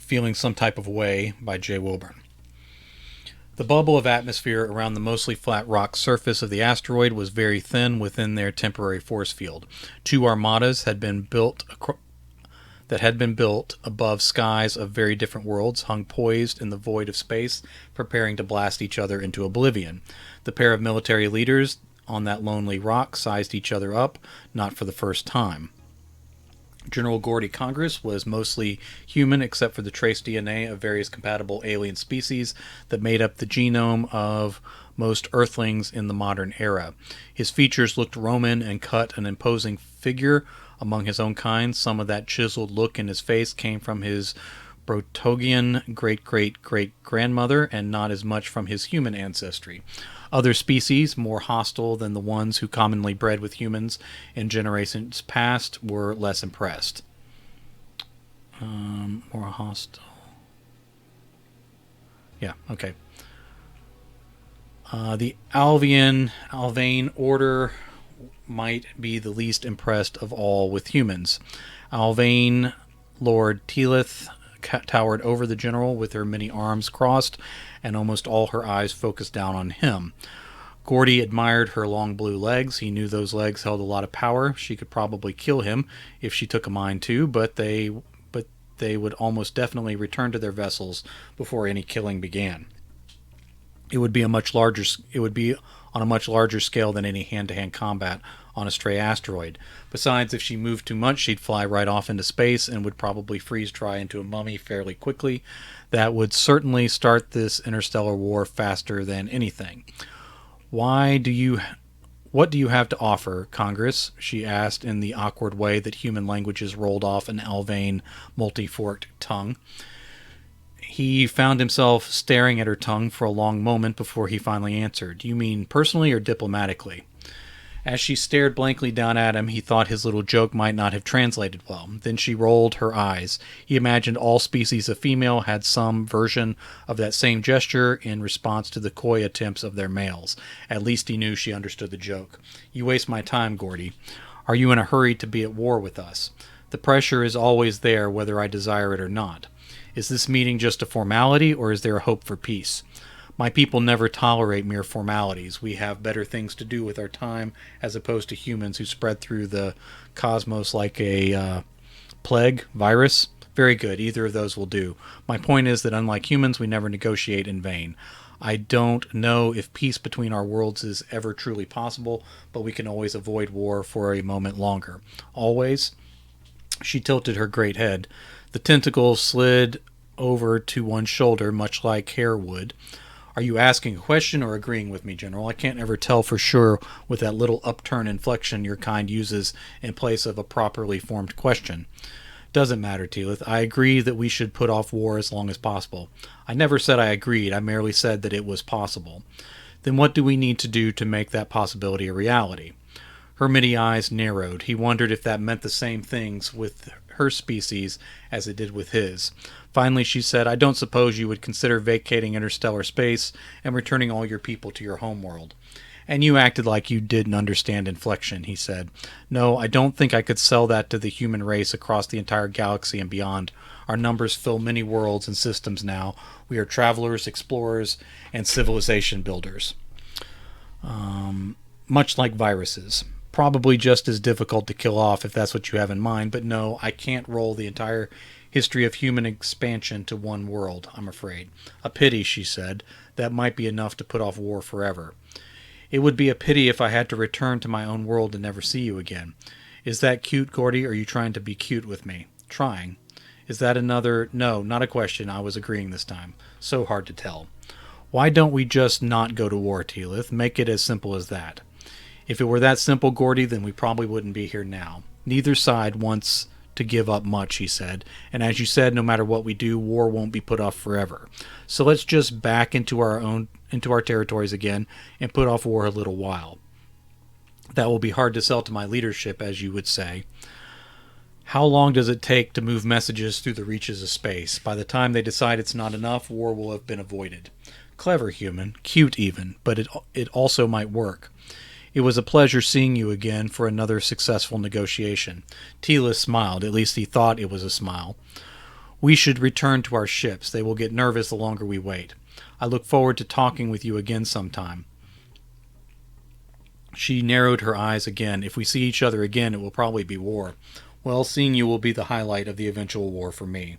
Feeling Some Type of Way by Jay Wilburn. The bubble of atmosphere around the mostly flat rock surface of the asteroid was very thin within their temporary force field. Two armadas that had been built above skies of very different worlds hung poised in the void of space, preparing to blast each other into oblivion. The pair of military leaders on that lonely rock sized each other up, not for the first time. General Gordy Congress was mostly human except for the trace DNA of various compatible alien species that made up the genome of most Earthlings in the modern era. His features looked Roman and cut an imposing figure among his own kind. Some of that chiseled look in his face came from his Brotogian great-great-great-grandmother and not as much from his human ancestry. Other species, more hostile than the ones who commonly bred with humans in generations past, were less impressed. More hostile. Yeah, okay. The Alvain order might be the least impressed of all with humans. Alvain Lord Teelith towered over the general with her many arms crossed and almost all her eyes focused down on him. Gordy admired her long blue legs. He knew those legs held a lot of power. She could probably kill him if she took a mind to, but they would almost definitely return to their vessels before any killing began. It would be on a much larger scale than any hand-to-hand combat on a stray asteroid. Besides, if she moved too much, she'd fly right off into space and would probably freeze dry into a mummy fairly quickly. That would certainly start this interstellar war faster than anything. What do you have to offer, Congress? She asked in the awkward way that human languages rolled off an Alvain multi-forked tongue. He found himself staring at her tongue for a long moment before he finally answered. You mean personally or diplomatically? As she stared blankly down at him, he thought his little joke might not have translated well. Then she rolled her eyes. He imagined all species of female had some version of that same gesture in response to the coy attempts of their males. At least he knew she understood the joke. You waste my time, Gordy. Are you in a hurry to be at war with us? The pressure is always there whether I desire it or not. Is this meeting just a formality, or is there a hope for peace? My people never tolerate mere formalities. We have better things to do with our time as opposed to humans who spread through the cosmos like a plague, virus. Very good, either of those will do. My point is that unlike humans, we never negotiate in vain. I don't know if peace between our worlds is ever truly possible, but we can always avoid war for a moment longer. Always? She tilted her great head. The tentacles slid over to one shoulder, much like hair would. Are you asking a question or agreeing with me, General? I can't ever tell for sure with that little upturn inflection your kind uses in place of a properly formed question. Doesn't matter, Teelith. I agree that we should put off war as long as possible. I never said I agreed. I merely said that it was possible. Then what do we need to do to make that possibility a reality? Her misty eyes narrowed. He wondered if that meant the same things with her species as it did with his. Finally, she said, I don't suppose you would consider vacating interstellar space and returning all your people to your homeworld. And you acted like you didn't understand inflection, he said. No, I don't think I could sell that to the human race across the entire galaxy and beyond. Our numbers fill many worlds and systems now. We are travelers, explorers, and civilization builders. Much like viruses. Probably just as difficult to kill off if that's what you have in mind, but no, I can't roll the entire history of human expansion to one world, I'm afraid. A pity, she said. That might be enough to put off war forever. It would be a pity if I had to return to my own world and never see you again. Is that cute, Gordy, or are you trying to be cute with me? Trying. Is that another... No, not a question. I was agreeing this time. So hard to tell. Why don't we just not go to war, Teelith? Make it as simple as that. If it were that simple, Gordy, then we probably wouldn't be here now. Neither side wants to give up much, he said. And as you said, no matter what we do, war won't be put off forever. So let's just back into our territories again and put off war a little while. That will be hard to sell to my leadership, as you would say. How long does it take to move messages through the reaches of space? By the time they decide it's not enough, war will have been avoided. Clever human, cute even, but it also might work. It was a pleasure seeing you again for another successful negotiation. Teelith smiled. At least he thought it was a smile. We should return to our ships. They will get nervous the longer we wait. I look forward to talking with you again sometime. She narrowed her eyes again. If we see each other again, it will probably be war. Well, seeing you will be the highlight of the eventual war for me.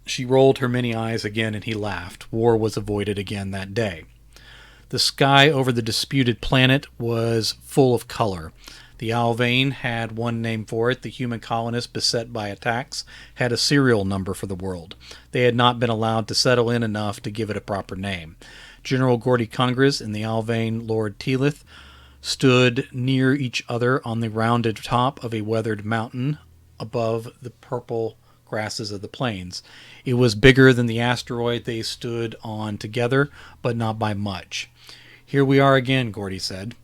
She rolled her many eyes again, and he laughed. War was avoided again that day. The sky over the disputed planet was full of color. The Alvain had one name for it. The human colonists beset by attacks had a serial number for the world. They had not been allowed to settle in enough to give it a proper name. General Gordy Congress and the Alvain Lord Teelith stood near each other on the rounded top of a weathered mountain above the purple grasses of the plains. It was bigger than the asteroid they stood on together, but not by much. Here we are again, Gordy said,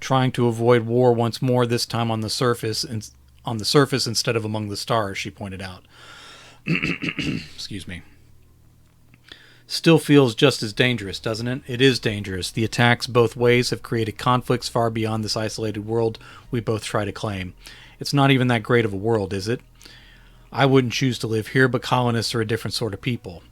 trying to avoid war once more, this time on the surface instead of among the stars, she pointed out. Excuse me. Still feels just as dangerous, doesn't it? It is dangerous. The attacks both ways have created conflicts far beyond this isolated world we both try to claim. It's not even that great of a world, is it? I wouldn't choose to live here, but colonists are a different sort of people.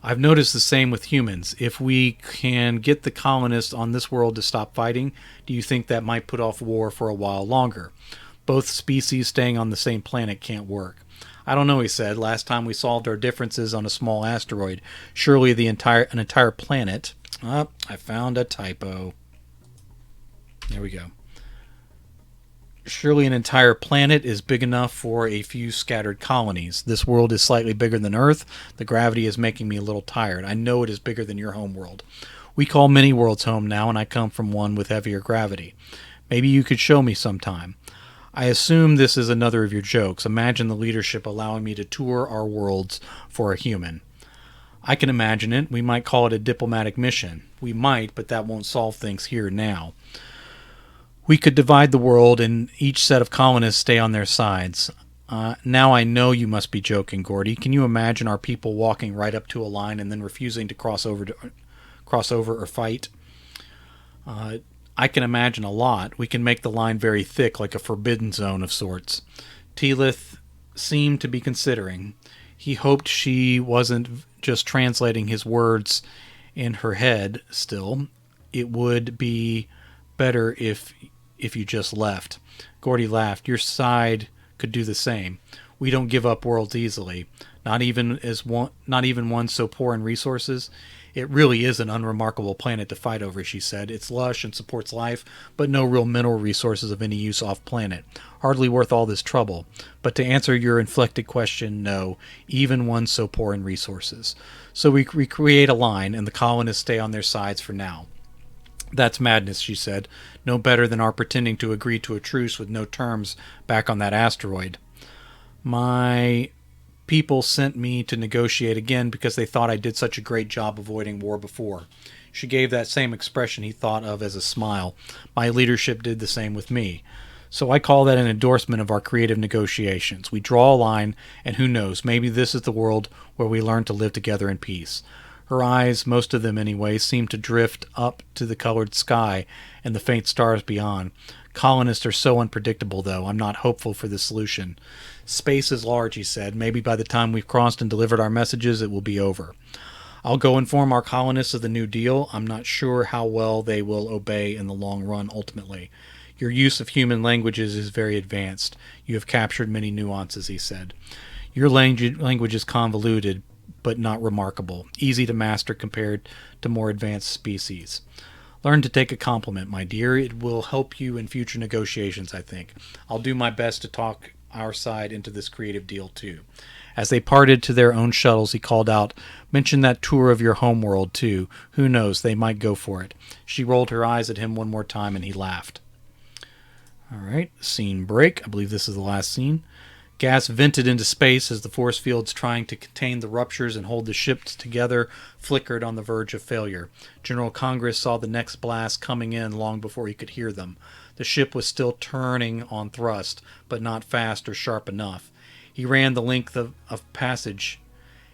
I've noticed the same with humans. If we can get the colonists on this world to stop fighting, do you think that might put off war for a while longer? Both species staying on the same planet can't work. I don't know, he said. Last time we solved our differences on a small asteroid. Surely an entire planet... Oh, I found a typo. There we go. Surely an entire planet is big enough for a few scattered colonies. This world is slightly bigger than Earth. The gravity is making me a little tired. I know it is bigger than your home world. We call many worlds home now, and I come from one with heavier gravity. Maybe you could show me sometime. I assume this is another of your jokes. Imagine the leadership allowing me to tour our worlds for a human. I can imagine it. We might call it a diplomatic mission. We might, but that won't solve things here now. We could divide the world and each set of colonists stay on their sides. Now I know you must be joking, Gordy. Can you imagine our people walking right up to a line and then refusing to cross over or fight? I can imagine a lot. We can make the line very thick, like a forbidden zone of sorts. Teelith seemed to be considering. He hoped she wasn't just translating his words in her head still. It would be better if you just left. Gordy laughed. Your side could do the same. We don't give up worlds easily. Not even one so poor in resources. It really is an unremarkable planet to fight over, she said. It's lush and supports life, but no real mineral resources of any use off-planet. Hardly worth all this trouble. But to answer your inflected question, no, even one so poor in resources. So we create a line, and the colonists stay on their sides for now. That's madness, she said. No better than our pretending to agree to a truce with no terms back on that asteroid. My people sent me to negotiate again because they thought I did such a great job avoiding war before. She gave that same expression he thought of as a smile. My leadership did the same with me. So I call that an endorsement of our creative negotiations. We draw a line, and who knows, maybe this is the world where we learn to live together in peace. Her eyes, most of them anyway, seemed to drift up to the colored sky and the faint stars beyond. Colonists are so unpredictable, though. I'm not hopeful for the solution. Space is large, he said. Maybe by the time we've crossed and delivered our messages, it will be over. I'll go inform our colonists of the New Deal. I'm not sure how well they will obey in the long run, ultimately. Your use of human languages is very advanced. You have captured many nuances, he said. Your language is convoluted, but not remarkable. Easy to master compared to more advanced species. Learn to take a compliment, my dear. It will help you in future negotiations, I think. I'll do my best to talk our side into this creative deal, too. As they parted to their own shuttles, he called out, mention that tour of your homeworld, too. Who knows, they might go for it. She rolled her eyes at him one more time, and he laughed. All right, scene break. I believe this is the last scene. Gas vented into space as the force fields trying to contain the ruptures and hold the ships together flickered on the verge of failure. General Congress saw the next blast coming in long before he could hear them. The ship was still turning on thrust, but not fast or sharp enough. He ran the length of passage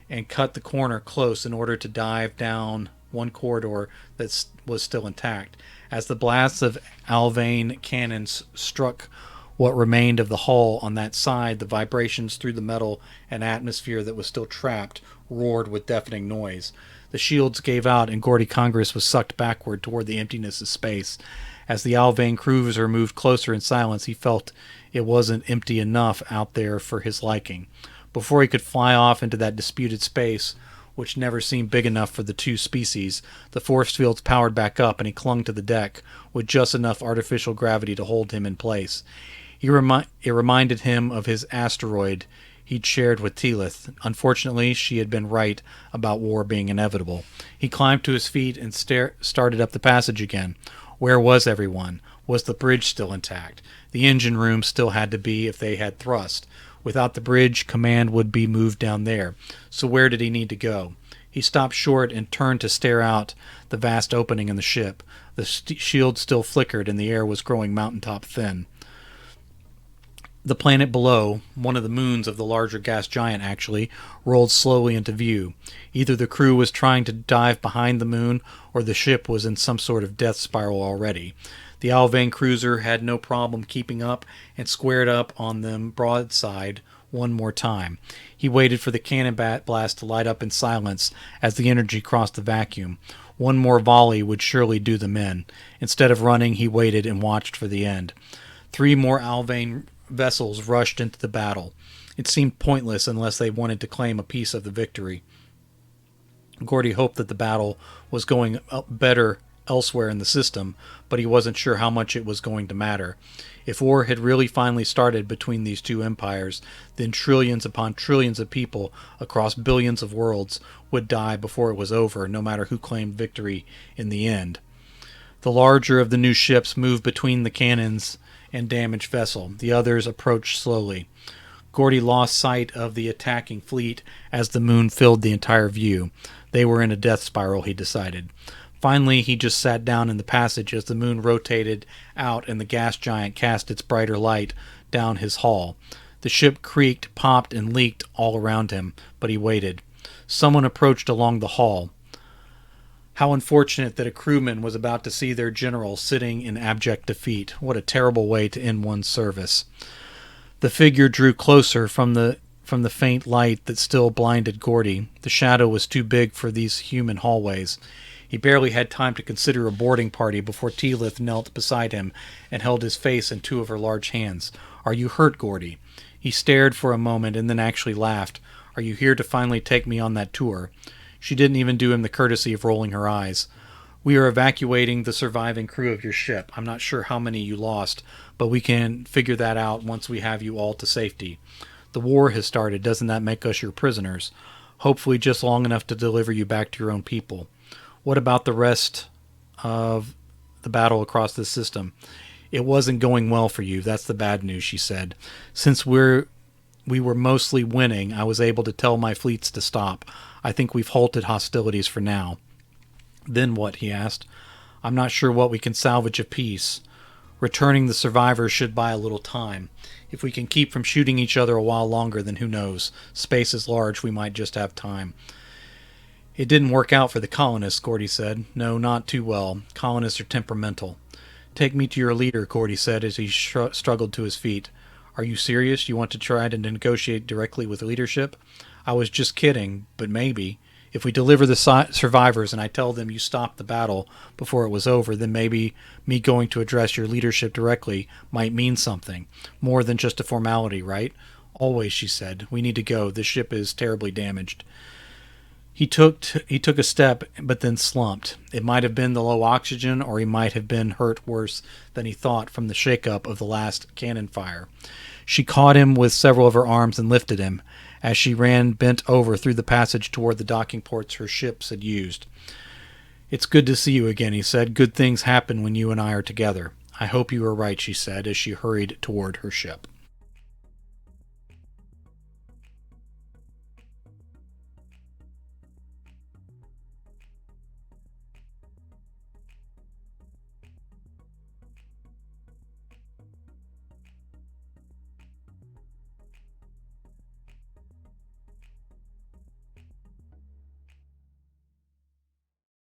and cut the corner close in order to dive down one corridor that was still intact. As the blasts of Alvain cannons struck what remained of the hull on that side, the vibrations through the metal and atmosphere that was still trapped roared with deafening noise. The shields gave out, and Gordy Congress was sucked backward toward the emptiness of space. As the Alvane cruiser moved closer in silence, he felt it wasn't empty enough out there for his liking. Before he could fly off into that disputed space, which never seemed big enough for the two species, the force fields powered back up, and he clung to the deck with just enough artificial gravity to hold him in place. It reminded him of his asteroid he'd shared with Teelith. Unfortunately, she had been right about war being inevitable. He climbed to his feet and started up the passage again. Where was everyone? Was the bridge still intact? The engine room still had to be if they had thrust. Without the bridge, command would be moved down there. So where did he need to go? He stopped short and turned to stare out the vast opening in the ship. The shield still flickered, and the air was growing mountaintop thin. The planet below, one of the moons of the larger gas giant actually, rolled slowly into view. Either the crew was trying to dive behind the moon, or the ship was in some sort of death spiral already. The Alvane cruiser had no problem keeping up and squared up on them broadside one more time. He waited for the cannon blast to light up in silence as the energy crossed the vacuum. One more volley would surely do them in. Instead of running, he waited and watched for the end. 3 more Alvane vessels rushed into the battle. It seemed pointless unless they wanted to claim a piece of the victory. Gordy hoped that the battle was going better elsewhere in the system, but he wasn't sure how much it was going to matter. If war had really finally started between these two empires, then trillions upon trillions of people across billions of worlds would die before it was over, no matter who claimed victory in the end. The larger of the new ships moved between the cannons and damaged vessel. The others approached slowly. Gordy lost sight of the attacking fleet as the moon filled the entire view. They were in a death spiral, he decided. Finally, he just sat down in the passage as the moon rotated out and the gas giant cast its brighter light down his hull. The ship creaked, popped, and leaked all around him, but he waited. Someone approached along the hull. How unfortunate that a crewman was about to see their general sitting in abject defeat. What a terrible way to end one's service. The figure drew closer from the faint light that still blinded Gordy. The shadow was too big for these human hallways. He barely had time to consider a boarding party before Teelith knelt beside him and held his face in 2 of her large hands. "Are you hurt, Gordy?" He stared for a moment and then actually laughed. "Are you here to finally take me on that tour?" She didn't even do him the courtesy of rolling her eyes. "We are evacuating the surviving crew of your ship. I'm not sure how many you lost, but we can figure that out once we have you all to safety. The war has started. Doesn't that make us your prisoners? Hopefully just long enough to deliver you back to your own people. What about the rest of the battle across this system?" "It wasn't going well for you. That's the bad news," she said. "Since we were mostly winning, I was able to tell my fleets to stop. I think we've halted hostilities for now." "Then what?" he asked. "I'm not sure what we can salvage of peace. Returning the survivors should buy a little time. If we can keep from shooting each other a while longer, then who knows? Space is large. We might just have time." "It didn't work out for the colonists," Gordy said. "No, not too well. Colonists are temperamental." "Take me to your leader," Gordy said as he struggled to his feet. "Are you serious? You want to try to negotiate directly with leadership?" "I was just kidding, but maybe. If we deliver the survivors and I tell them you stopped the battle before it was over, then maybe me going to address your leadership directly might mean something. More than just a formality, right?" "Always," she said. "We need to go. This ship is terribly damaged." He took a step, but then slumped. It might have been the low oxygen, or he might have been hurt worse than he thought from the shake-up of the last cannon fire. She caught him with several of her arms and lifted him. As she ran bent over through the passage toward the docking ports her ships had used. "It's good to see you again," he said. "Good things happen when you and I are together." "I hope you are right," she said as she hurried toward her ship.